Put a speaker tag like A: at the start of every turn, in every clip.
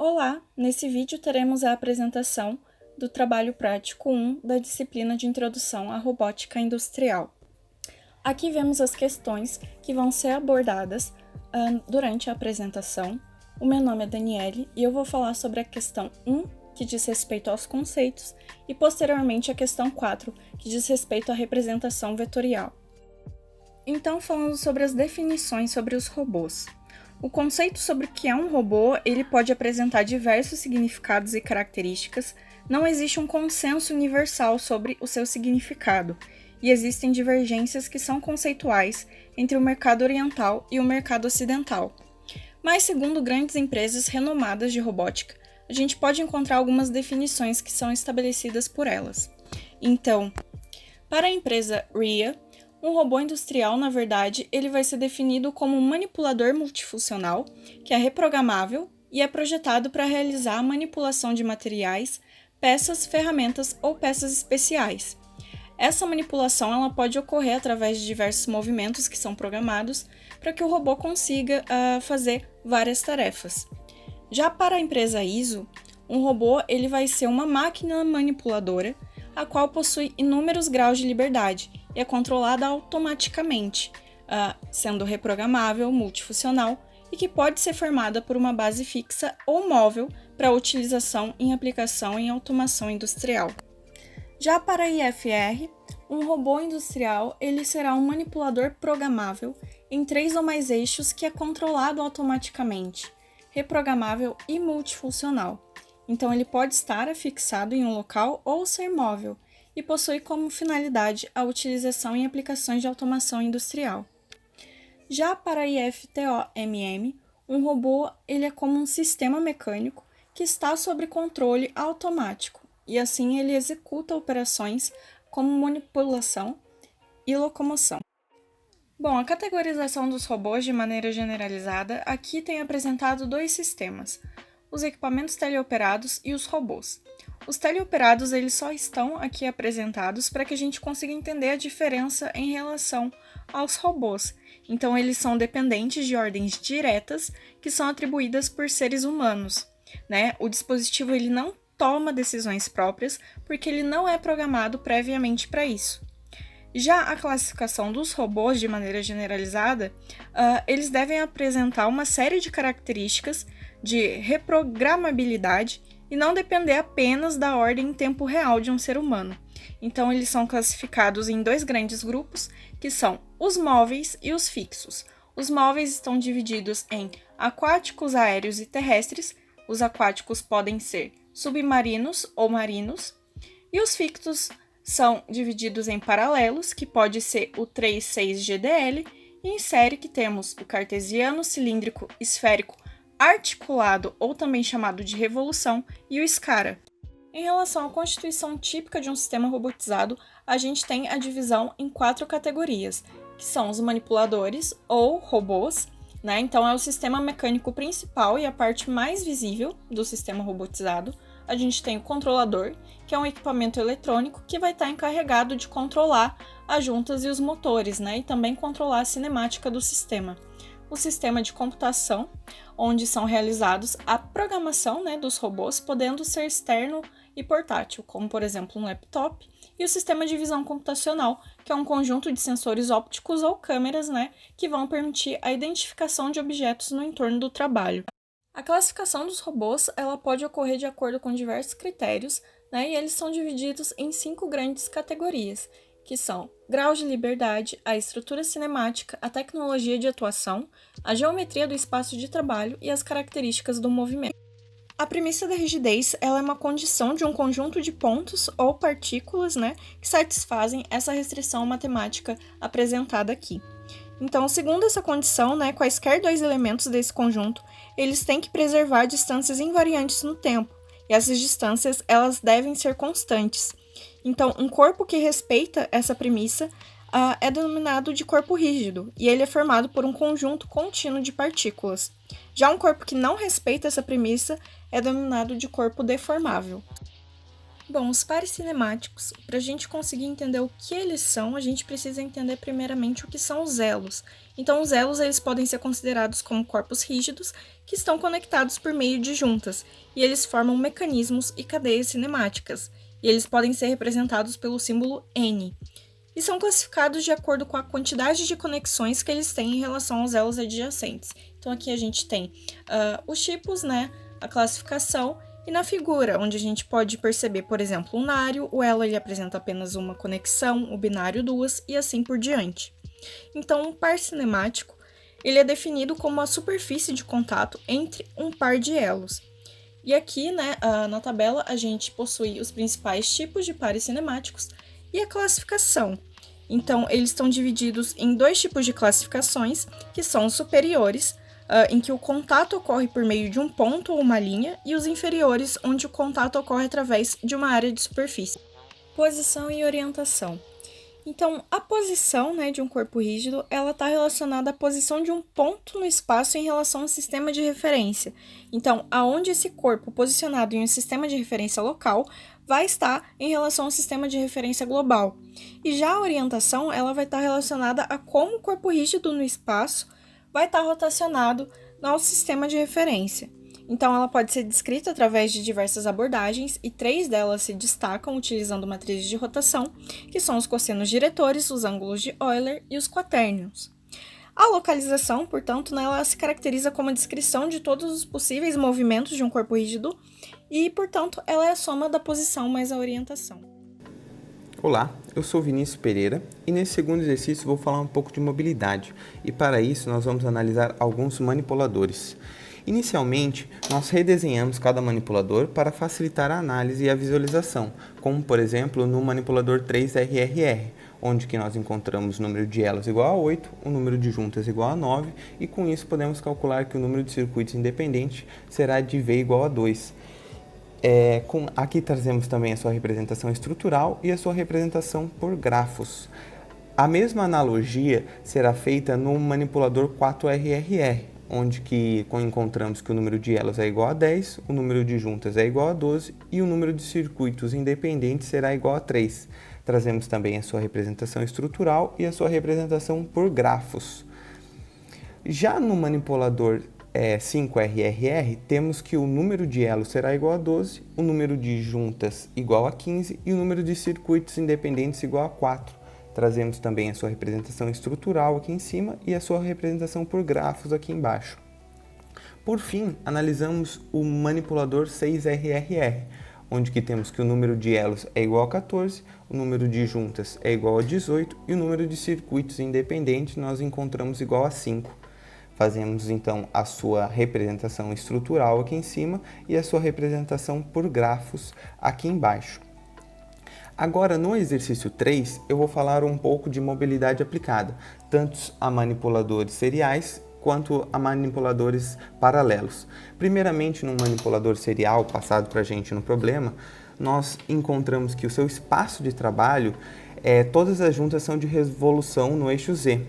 A: Olá! Nesse vídeo teremos a apresentação do trabalho prático 1 da disciplina de Introdução à Robótica Industrial. Aqui vemos as questões que vão ser abordadas durante a apresentação. O meu nome é Daniele e eu vou falar sobre a questão 1, que diz respeito aos conceitos, e posteriormente a questão 4, que diz respeito à representação vetorial. Então, falando sobre as definições sobre os robôs. O conceito sobre o que é um robô, ele pode apresentar diversos significados e características, não existe um consenso universal sobre o seu significado, e existem divergências que são conceituais entre o mercado oriental e o mercado ocidental. Mas, segundo grandes empresas renomadas de robótica, a gente pode encontrar algumas definições que são estabelecidas por elas. Então, para a empresa RIA, um robô industrial, na verdade, ele vai ser definido como um manipulador multifuncional, que é reprogramável e é projetado para realizar a manipulação de materiais, peças, ferramentas ou peças especiais. Essa manipulação ela pode ocorrer através de diversos movimentos que são programados para que o robô consiga fazer várias tarefas. Já para a empresa ISO, um robô ele vai ser uma máquina manipuladora, a qual possui inúmeros graus de liberdade e é controlada automaticamente, sendo reprogramável, multifuncional e que pode ser formada por uma base fixa ou móvel para utilização em aplicação em automação industrial. Já para a IFR, um robô industrial ele será um manipulador programável em 3 ou mais eixos que é controlado automaticamente, reprogramável e multifuncional. Então, ele pode estar afixado em um local ou ser móvel e possui como finalidade a utilização em aplicações de automação industrial. Já para a IFTOMM, um robô ele é como um sistema mecânico que está sob controle automático e assim ele executa operações como manipulação e locomoção. Bom, a categorização dos robôs de maneira generalizada aqui tem apresentado 2 sistemas: os equipamentos teleoperados e os robôs. Os teleoperados eles só estão aqui apresentados para que a gente consiga entender a diferença em relação aos robôs. Então, eles são dependentes de ordens diretas que são atribuídas por seres humanos, né? O dispositivo ele não toma decisões próprias porque ele não é programado previamente para isso. Já a classificação dos robôs de maneira generalizada, eles devem apresentar uma série de características de reprogramabilidade e não depender apenas da ordem em tempo real de um ser humano. Então, eles são classificados em 2 grandes grupos, que são os móveis e os fixos. Os móveis estão divididos em aquáticos, aéreos e terrestres. Os aquáticos podem ser submarinos ou marinos. E os fixos são divididos em paralelos, que pode ser o 3,6-GDL, e em série que temos o cartesiano, cilíndrico, esférico, articulado ou também chamado de revolução e o SCARA. Em relação à constituição típica de um sistema robotizado, a gente tem a divisão em 4 categorias, que são os manipuladores ou robôs, né? Então é o sistema mecânico principal e a parte mais visível do sistema robotizado. A gente tem o controlador, que é um equipamento eletrônico que vai estar encarregado de controlar as juntas e os motores, né? E também controlar a cinemática do sistema. O sistema de computação, onde são realizados a programação, né, dos robôs, podendo ser externo e portátil, como por exemplo um laptop, e o sistema de visão computacional, que é um conjunto de sensores ópticos ou câmeras, né, que vão permitir a identificação de objetos no entorno do trabalho. A classificação dos robôs ela pode ocorrer de acordo com diversos critérios, né, e eles são divididos em 5 grandes categorias, que são graus de liberdade, a estrutura cinemática, a tecnologia de atuação, a geometria do espaço de trabalho e as características do movimento. A premissa da rigidez ela é uma condição de um conjunto de pontos ou partículas, né, que satisfazem essa restrição matemática apresentada aqui. Então, segundo essa condição, né, quaisquer 2 elementos desse conjunto, eles têm que preservar distâncias invariantes no tempo, e essas distâncias elas devem ser constantes. Então, um corpo que respeita essa premissa é denominado de corpo rígido, e ele é formado por um conjunto contínuo de partículas. Já um corpo que não respeita essa premissa é denominado de corpo deformável. Bom, os pares cinemáticos, para a gente conseguir entender o que eles são, a gente precisa entender primeiramente o que são os elos. Então, os elos eles podem ser considerados como corpos rígidos que estão conectados por meio de juntas, e eles formam mecanismos e cadeias cinemáticas, e eles podem ser representados pelo símbolo N. E são classificados de acordo com a quantidade de conexões que eles têm em relação aos elos adjacentes. Então, aqui a gente tem os tipos, né, a classificação, e na figura, onde a gente pode perceber, por exemplo, o unário, o elo ele apresenta apenas uma conexão, o binário duas e assim por diante. Então, um par cinemático ele é definido como a superfície de contato entre um par de elos. E aqui, né, na tabela, a gente possui os principais tipos de pares cinemáticos e a classificação. Então, eles estão divididos em dois tipos de classificações, que são os superiores, em que o contato ocorre por meio de um ponto ou uma linha, e os inferiores, onde o contato ocorre através de uma área de superfície. Posição e orientação. Então, a posição, né, de um corpo rígido, ela está relacionada à posição de um ponto no espaço em relação ao sistema de referência. Então, aonde esse corpo posicionado em um sistema de referência local vai estar em relação ao sistema de referência global. E já a orientação, ela vai estar relacionada a como o corpo rígido no espaço vai estar rotacionado no sistema de referência. Então, ela pode ser descrita através de diversas abordagens, e 3 delas se destacam utilizando matrizes de rotação, que são os cossenos diretores, os ângulos de Euler e os quaternions. A localização, portanto, ela se caracteriza como a descrição de todos os possíveis movimentos de um corpo rígido e, portanto, ela é a soma da posição mais a orientação.
B: Olá, eu sou Vinícius Pereira e nesse segundo exercício vou falar um pouco de mobilidade, e para isso nós vamos analisar alguns manipuladores. Inicialmente, nós redesenhamos cada manipulador para facilitar a análise e a visualização, como por exemplo no manipulador 3RRR, onde que nós encontramos o número de elos igual a 8, o número de juntas igual a 9, e com isso podemos calcular que o número de circuitos independentes será de V igual a 2. Aqui trazemos também a sua representação estrutural e a sua representação por grafos. A mesma analogia será feita no manipulador 4RRR, onde que encontramos que o número de elos é igual a 10, o número de juntas é igual a 12 e o número de circuitos independentes será igual a 3. Trazemos também a sua representação estrutural e a sua representação por grafos. Já no manipulador 5RRR, temos que o número de elos será igual a 12, o número de juntas igual a 15 e o número de circuitos independentes igual a 4. Trazemos também a sua representação estrutural aqui em cima e a sua representação por grafos aqui embaixo. Por fim, analisamos o manipulador 6RRR, onde que temos que o número de elos é igual a 14, o número de juntas é igual a 18 e o número de circuitos independentes nós encontramos igual a 5. Fazemos então a sua representação estrutural aqui em cima e a sua representação por grafos aqui embaixo. Agora, no exercício 3, eu vou falar um pouco de mobilidade aplicada, tanto a manipuladores seriais quanto a manipuladores paralelos. Primeiramente, no manipulador serial, passado para a gente no problema, nós encontramos que o seu espaço de trabalho, todas as juntas são de revolução no eixo Z.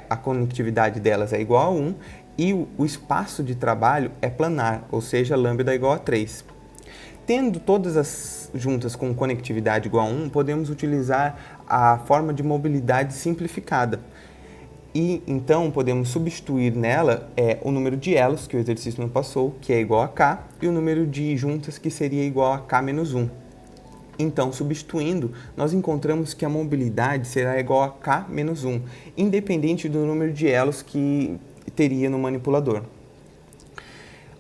B: A conectividade delas é igual a 1 e o espaço de trabalho é planar, ou seja, lambda é igual a 3. Tendo todas as juntas com conectividade igual a 1, podemos utilizar a forma de mobilidade simplificada. E então podemos substituir nela o número de elos, que o exercício não passou, que é igual a K, e o número de juntas, que seria igual a K menos 1. Então, substituindo, nós encontramos que a mobilidade será igual a K menos 1, independente do número de elos que teria no manipulador.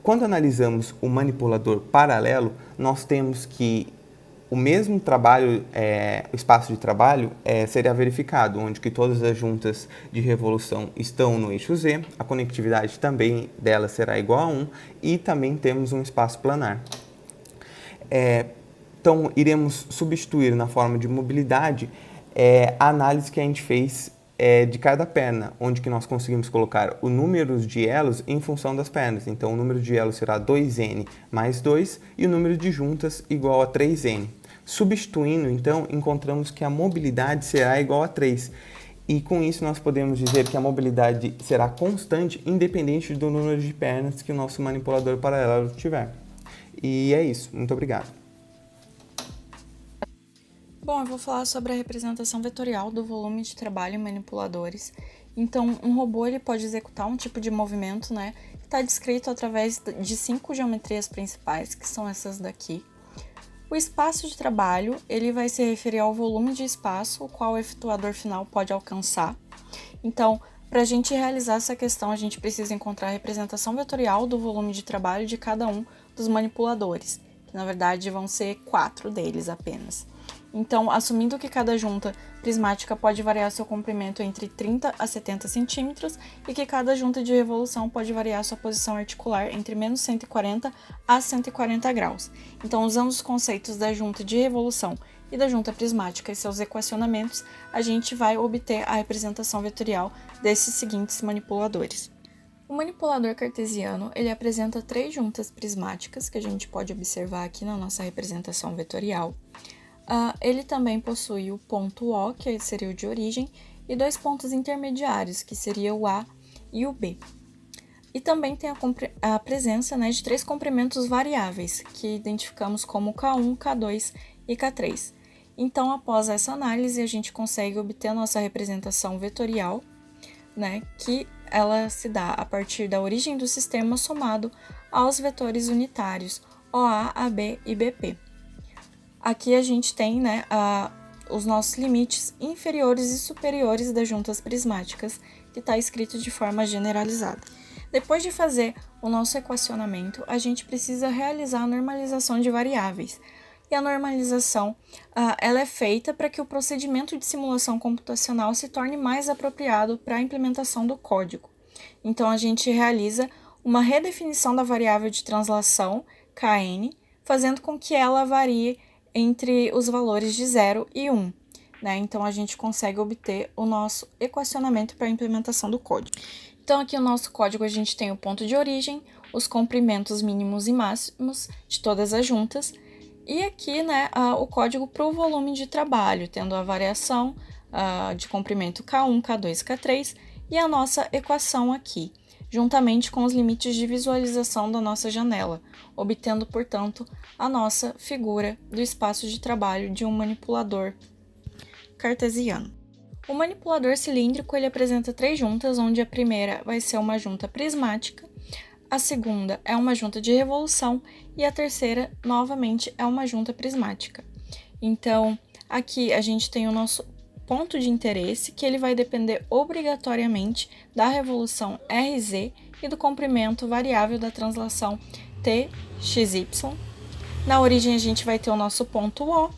B: Quando analisamos o manipulador paralelo, nós temos que o mesmo trabalho, o espaço de trabalho seria verificado, onde que todas as juntas de revolução estão no eixo Z, a conectividade também dela será igual a 1 e também temos um espaço planar. Então, iremos substituir na forma de mobilidade a análise que a gente fez de cada perna, onde que nós conseguimos colocar o número de elos em função das pernas. Então, o número de elos será 2n mais 2 e o número de juntas igual a 3n. Substituindo, então, encontramos que a mobilidade será igual a 3. E com isso nós podemos dizer que a mobilidade será constante, independente do número de pernas que o nosso manipulador paralelo tiver. E é isso. Muito obrigado.
A: Bom, eu vou falar sobre a representação vetorial do volume de trabalho em manipuladores. Então, um robô ele pode executar um tipo de movimento, né, que está descrito através de 5 geometrias principais, que são essas daqui. O espaço de trabalho ele vai se referir ao volume de espaço o qual o efetuador final pode alcançar. Então, para a gente realizar essa questão, a gente precisa encontrar a representação vetorial do volume de trabalho de cada um dos manipuladores, que na verdade vão ser 4 deles apenas. Então, assumindo que cada junta prismática pode variar seu comprimento entre 30 a 70 centímetros e que cada junta de revolução pode variar sua posição articular entre menos 140 a 140 graus. Então, usando os conceitos da junta de revolução e da junta prismática e seus equacionamentos, a gente vai obter a representação vetorial desses seguintes manipuladores. O manipulador cartesiano ele apresenta 3 juntas prismáticas, que a gente pode observar aqui na nossa representação vetorial. Ele também possui o ponto O, que seria o de origem, e 2 pontos intermediários, que seria o A e o B. E também tem a presença, né, de 3 comprimentos variáveis, que identificamos como K1, K2 e K3. Então, após essa análise, a gente consegue obter a nossa representação vetorial, né, que ela se dá a partir da origem do sistema somado aos vetores unitários OA, AB e BP. Aqui a gente tem, né, os nossos limites inferiores e superiores das juntas prismáticas, que está escrito de forma generalizada. Depois de fazer o nosso equacionamento, a gente precisa realizar a normalização de variáveis. E a normalização ela é feita para que o procedimento de simulação computacional se torne mais apropriado para a implementação do código. Então, a gente realiza uma redefinição da variável de translação, Kn, fazendo com que ela varie entre os valores de 0 e 1. Né? Então, a gente consegue obter o nosso equacionamento para a implementação do código. Então, aqui no nosso código, a gente tem o ponto de origem, os comprimentos mínimos e máximos de todas as juntas, e aqui, né, o código para o volume de trabalho, tendo a variação de comprimento K1, K2, K3, e a nossa equação aqui, juntamente com os limites de visualização da nossa janela, obtendo, portanto, a nossa figura do espaço de trabalho de um manipulador cartesiano. O manipulador cilíndrico ele apresenta 3 juntas, onde a primeira vai ser uma junta prismática, a segunda é uma junta de revolução e a terceira, novamente, é uma junta prismática. Então, aqui a gente tem o nosso ponto de interesse, que ele vai depender obrigatoriamente da revolução RZ e do comprimento variável da translação TXY. Na origem, a gente vai ter o nosso ponto O,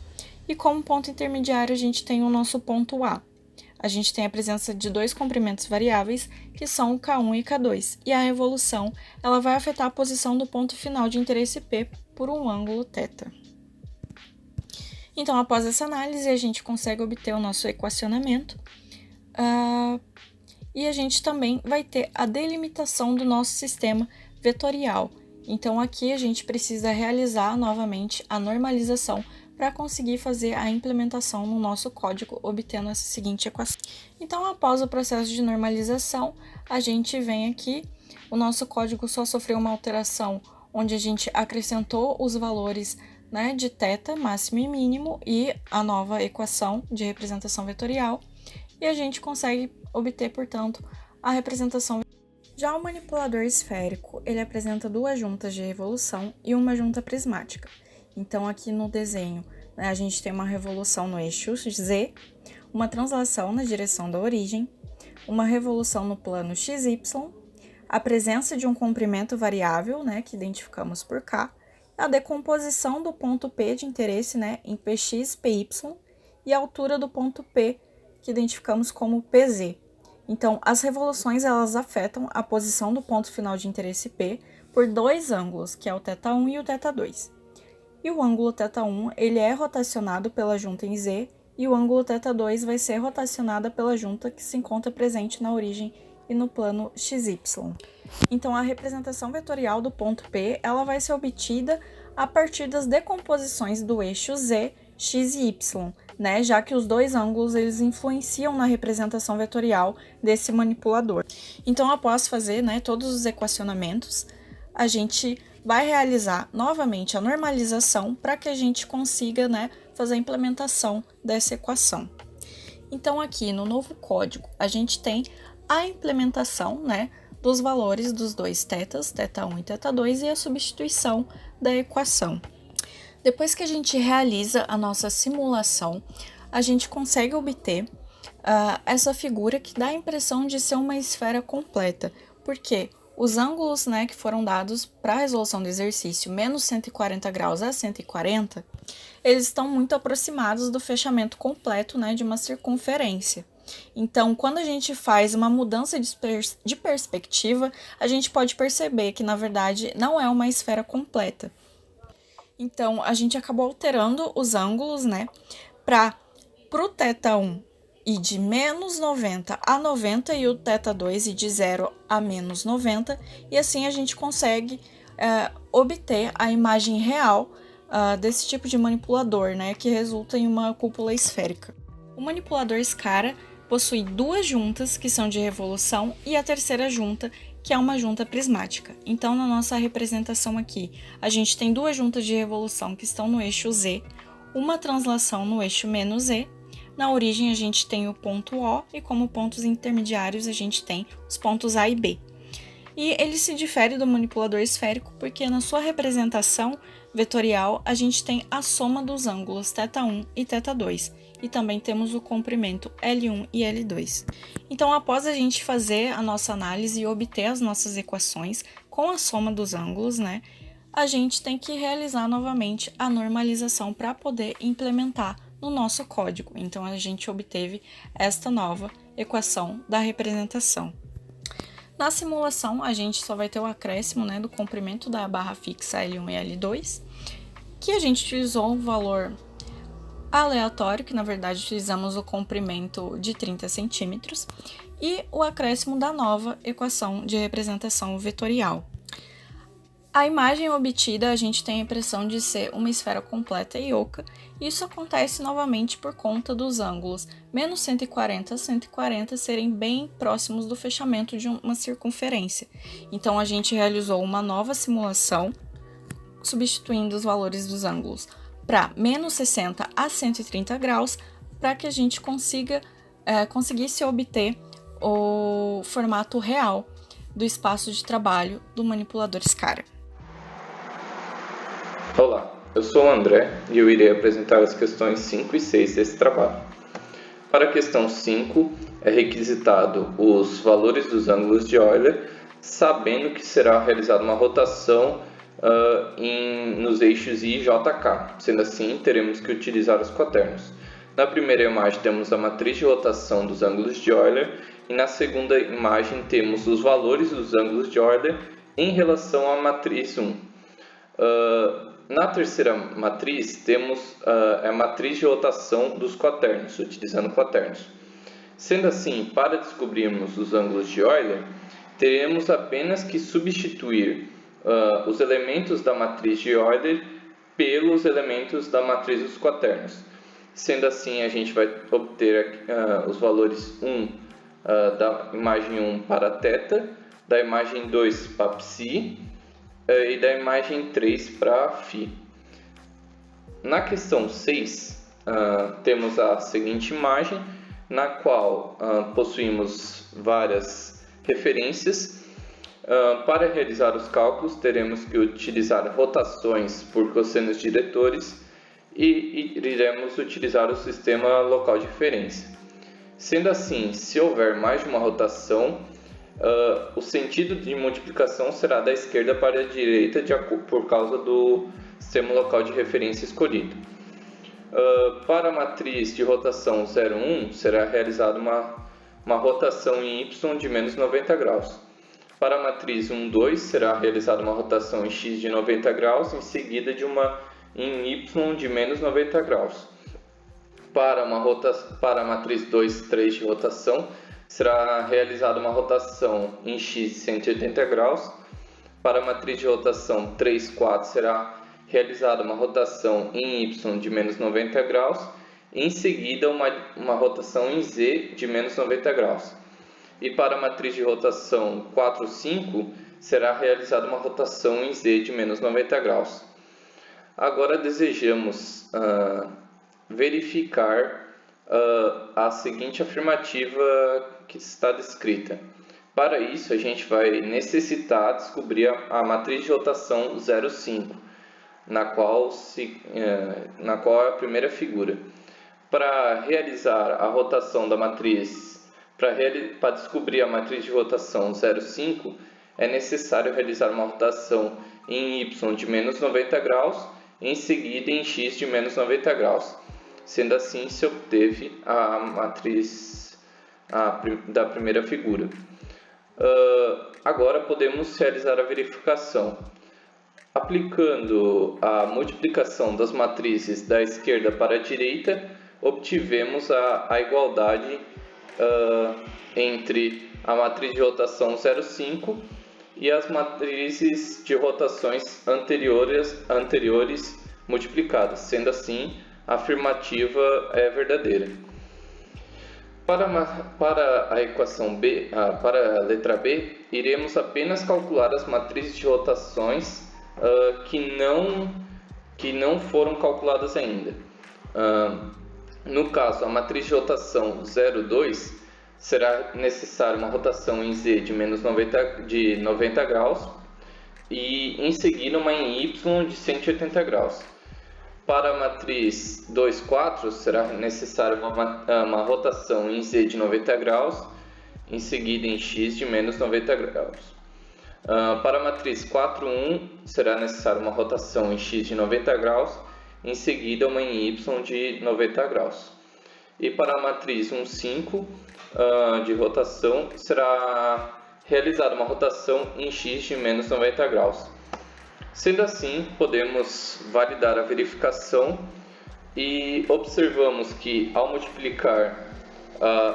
A: e como ponto intermediário, a gente tem o nosso ponto A. A gente tem a presença de 2 comprimentos variáveis, que são o K1 e K2, e a revolução ela vai afetar a posição do ponto final de interesse P por um ângulo θ. Então, após essa análise, a gente consegue obter o nosso equacionamento, e a gente também vai ter a delimitação do nosso sistema vetorial. Então, aqui a gente precisa realizar novamente a normalização para conseguir fazer a implementação no nosso código, obtendo essa seguinte equação. Então, após o processo de normalização, a gente vem aqui, o nosso código só sofreu uma alteração, onde a gente acrescentou os valores, né, de θ, máximo e mínimo, e a nova equação de representação vetorial, e a gente consegue obter, portanto, a representação. Já o manipulador esférico, ele apresenta 2 juntas de revolução e uma junta prismática. Então, aqui no desenho, né, a gente tem uma revolução no eixo Z, uma translação na direção da origem, uma revolução no plano XY, a presença de um comprimento variável, né, que identificamos por K, a decomposição do ponto P de interesse, né, em Px, Py, e a altura do ponto P, que identificamos como Pz. Então, as revoluções elas afetam a posição do ponto final de interesse P por 2 ângulos, que é o θ1 e o θ2. E o ângulo θ1 ele é rotacionado pela junta em Z, e o ângulo θ2 vai ser rotacionado pela junta que se encontra presente na origem e no plano XY. Então, a representação vetorial do ponto P ela vai ser obtida a partir das decomposições do eixo Z, X e Y, né? Já que os 2 ângulos eles influenciam na representação vetorial desse manipulador. Então, após fazer, né, todos os equacionamentos, a gente vai realizar novamente a normalização para que a gente consiga, né, fazer a implementação dessa equação. Então, aqui no novo código, a gente tem a implementação, né, dos valores dos dois tetas, θ1 e θ2, e a substituição da equação. Depois que a gente realiza a nossa simulação, a gente consegue obter essa figura que dá a impressão de ser uma esfera completa, porque os ângulos, né, que foram dados para a resolução do exercício, menos 140 graus a 140, eles estão muito aproximados do fechamento completo, né, de uma circunferência. Então, quando a gente faz uma mudança de perspectiva, a gente pode perceber que, na verdade, não é uma esfera completa. Então, a gente acabou alterando os ângulos, né, para o θ1 ir de menos 90 a 90 e o θ2 ir de 0 a menos 90, e assim a gente consegue obter a imagem real desse tipo de manipulador, né, que resulta em uma cúpula esférica. O manipulador Scara possui duas juntas que são de revolução e a terceira junta, que é uma junta prismática. Então, na nossa representação aqui, a gente tem duas juntas de revolução que estão no eixo Z, uma translação no eixo menos Z. Na origem, a gente tem o ponto O e como pontos intermediários, a gente tem os pontos A e B. E ele se difere do manipulador esférico porque na sua representação vetorial, a gente tem a soma dos ângulos θ1 e θ2. E também temos o comprimento L1 e L2. Então, após a gente fazer a nossa análise e obter as nossas equações com a soma dos ângulos, né, a gente tem que realizar novamente a normalização para poder implementar no nosso código. Então, a gente obteve esta nova equação da representação. Na simulação, a gente só vai ter o acréscimo, né, do comprimento da barra fixa L1 e L2, que a gente utilizou um valor aleatório, que na verdade utilizamos o comprimento de 30 centímetros, e o acréscimo da nova equação de representação vetorial. A imagem obtida, a gente tem a impressão de ser uma esfera completa e oca, e isso acontece novamente por conta dos ângulos menos 140 a 140 serem bem próximos do fechamento de uma circunferência. Então, a gente realizou uma nova simulação, substituindo os valores dos ângulos para menos 60 a 130 graus, para que a gente conseguisse obter o formato real do espaço de trabalho do manipulador Scara.
C: Olá, eu sou o André e eu irei apresentar as questões 5 e 6 desse trabalho. Para a questão 5, é requisitado os valores dos ângulos de Euler, sabendo que será realizada uma rotação nos eixos I e JK. Sendo assim, teremos que utilizar os quaternos. Na primeira imagem temos a matriz de rotação dos ângulos de Euler e na segunda imagem temos os valores dos ângulos de Euler em relação à matriz 1. Na terceira matriz temos a matriz de rotação dos quaternos, utilizando quaternos. Sendo assim, para descobrirmos os ângulos de Euler, teremos apenas que substituir os elementos da matriz de Euler pelos elementos da matriz dos quaternos. Sendo assim, a gente vai obter os valores 1 da imagem 1 para θ, da imagem 2 para psi e da imagem 3 para φ. Na questão 6, temos a seguinte imagem, na qual possuímos várias referências. Para realizar os cálculos, teremos que utilizar rotações por cossenos diretores e iremos utilizar o sistema local de referência. Sendo assim, se houver mais de uma rotação, o sentido de multiplicação será da esquerda para a direita por causa do sistema local de referência escolhido. Para a matriz de rotação 0,1, será realizada uma rotação em y de menos 90 graus. Para a matriz 1,2, será realizada uma rotação em x de 90 graus, em seguida de uma em y de menos 90 graus. Para a matriz 2,3 de rotação, será realizada uma rotação em x de 180 graus. Para a matriz de rotação 3,4, será realizada uma rotação em y de menos 90 graus. Em seguida, uma rotação em z de menos 90 graus. E para a matriz de rotação 4,5, será realizada uma rotação em z de menos 90 graus. Agora desejamos verificar a seguinte afirmativa que está descrita. Para isso, a gente vai necessitar descobrir a matriz de rotação 0,5, na qual é a primeira figura. Para realizar a rotação da matriz, para descobrir a matriz de rotação 0,5, é necessário realizar uma rotação em y de menos 90 graus, em seguida em x de menos 90 graus. Sendo assim, se obteve a matriz da primeira figura. Agora podemos realizar a verificação. Aplicando a multiplicação das matrizes da esquerda para a direita, obtivemos a igualdade entre a matriz de rotação 0,5 e as matrizes de rotações anteriores multiplicadas. Sendo assim, a afirmativa é verdadeira. Para a equação B, para a letra B, iremos apenas calcular as matrizes de rotações que não foram calculadas ainda. No caso, a matriz de rotação 0,2 será necessária uma rotação em Z de 90 graus e em seguida uma em Y de 180 graus. Para a matriz 2,4 será necessária uma rotação em Z de 90 graus, em seguida em X de menos 90 graus. Para a matriz 4,1 será necessária uma rotação em X de 90 graus, em seguida uma em Y de 90 graus. E para a matriz 1,5 de rotação será realizada uma rotação em X de menos 90 graus. Sendo assim, podemos validar a verificação e observamos que ao multiplicar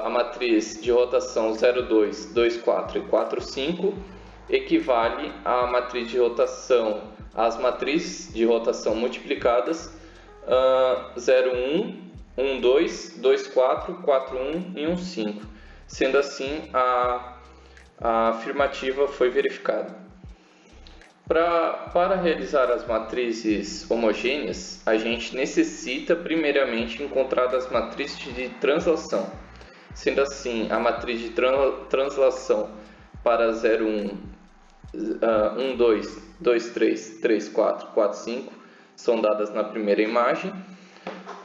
C: a matriz de rotação 0,2, 2,4 e 4,5 equivale à matriz de rotação, às matrizes de rotação multiplicadas 0,1, 1,2, 2,4, 4,1 e 1,5. Sendo assim, a afirmativa foi verificada. Para realizar as matrizes homogêneas, a gente necessita primeiramente encontrar as matrizes de translação. Sendo assim, a matriz de translação para 0, 1, 2, 2, 3, 3, 4, 4, 5 são dadas na primeira imagem.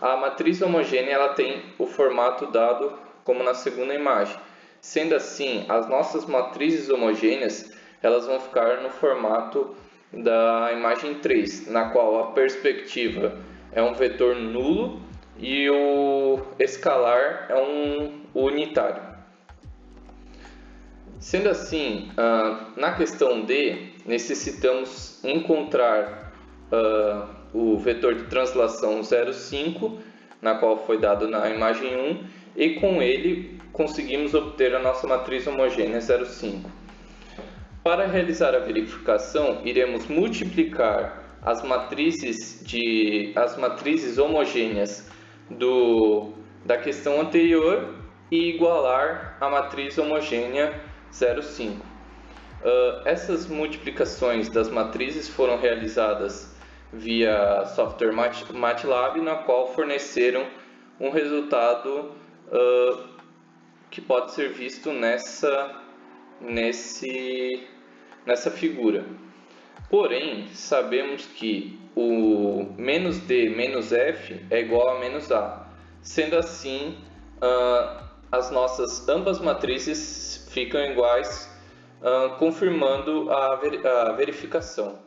C: A matriz homogênea ela tem o formato dado como na segunda imagem. Sendo assim, as nossas matrizes homogêneas elas vão ficar no formato da imagem 3, na qual a perspectiva é um vetor nulo e o escalar é um unitário. Sendo assim, na questão D, necessitamos encontrar o vetor de translação 0,5, na qual foi dado na imagem 1, e com ele conseguimos obter a nossa matriz homogênea 0,5. Para realizar a verificação, iremos multiplicar as matrizes homogêneas da questão anterior e igualar a matriz homogênea 0,5. Essas multiplicações das matrizes foram realizadas via software MATLAB, na qual forneceram um resultado que pode ser visto nessa figura. Porém, sabemos que o menos D menos F é igual a menos A. Sendo assim, as nossas ambas matrizes ficam iguais, confirmando a verificação.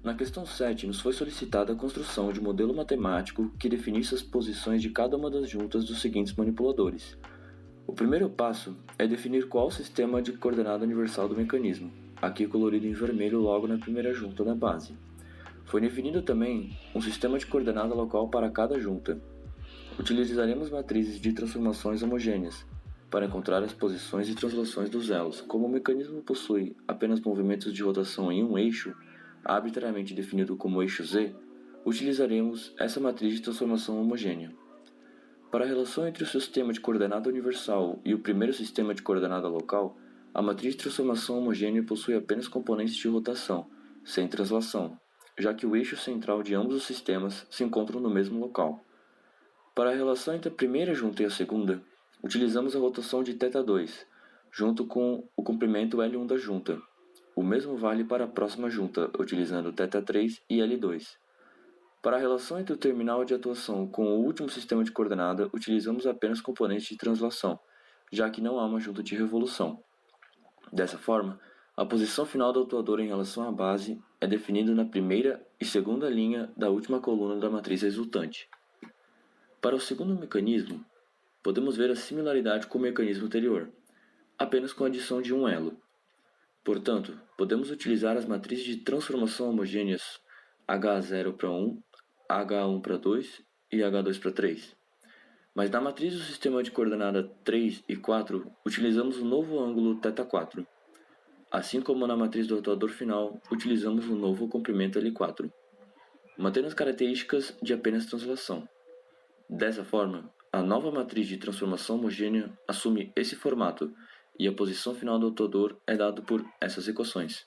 D: Na questão 7, nos foi solicitada a construção de um modelo matemático que definisse as posições de cada uma das juntas dos seguintes manipuladores. O primeiro passo é definir qual o sistema de coordenada universal do mecanismo, aqui colorido em vermelho logo na primeira junta da base. Foi definido também um sistema de coordenada local para cada junta. Utilizaremos matrizes de transformações homogêneas para encontrar as posições e translações dos elos. Como o mecanismo possui apenas movimentos de rotação em um eixo, arbitrariamente definido como eixo Z, utilizaremos essa matriz de transformação homogênea. Para a relação entre o sistema de coordenada universal e o primeiro sistema de coordenada local, a matriz de transformação homogênea possui apenas componentes de rotação, sem translação. já que o eixo central de ambos os sistemas se encontram no mesmo local. Para a relação entre a primeira junta e a segunda, utilizamos a rotação de θ2, junto com o comprimento L1 da junta. O mesmo vale para a próxima junta, utilizando θ3 e L2. Para a relação entre o terminal de atuação com o último sistema de coordenada, utilizamos apenas componentes de translação, já que não há uma junta de revolução. Dessa forma, a posição final do atuador em relação à base é definida na primeira e segunda linha da última coluna da matriz resultante. Para o segundo mecanismo, podemos ver a similaridade com o mecanismo anterior, apenas com a adição de um elo. Portanto, podemos utilizar as matrizes de transformação homogêneas H0 para 1, H1 para 2 e H2 para 3. Mas na matriz do sistema de coordenada 3 e 4, utilizamos o novo ângulo θ4. Assim como na matriz do atuador final, utilizamos o novo comprimento L4, mantendo as características de apenas translação. Dessa forma, a nova matriz de transformação homogênea assume esse formato, e a posição final do atuador é dado por essas equações.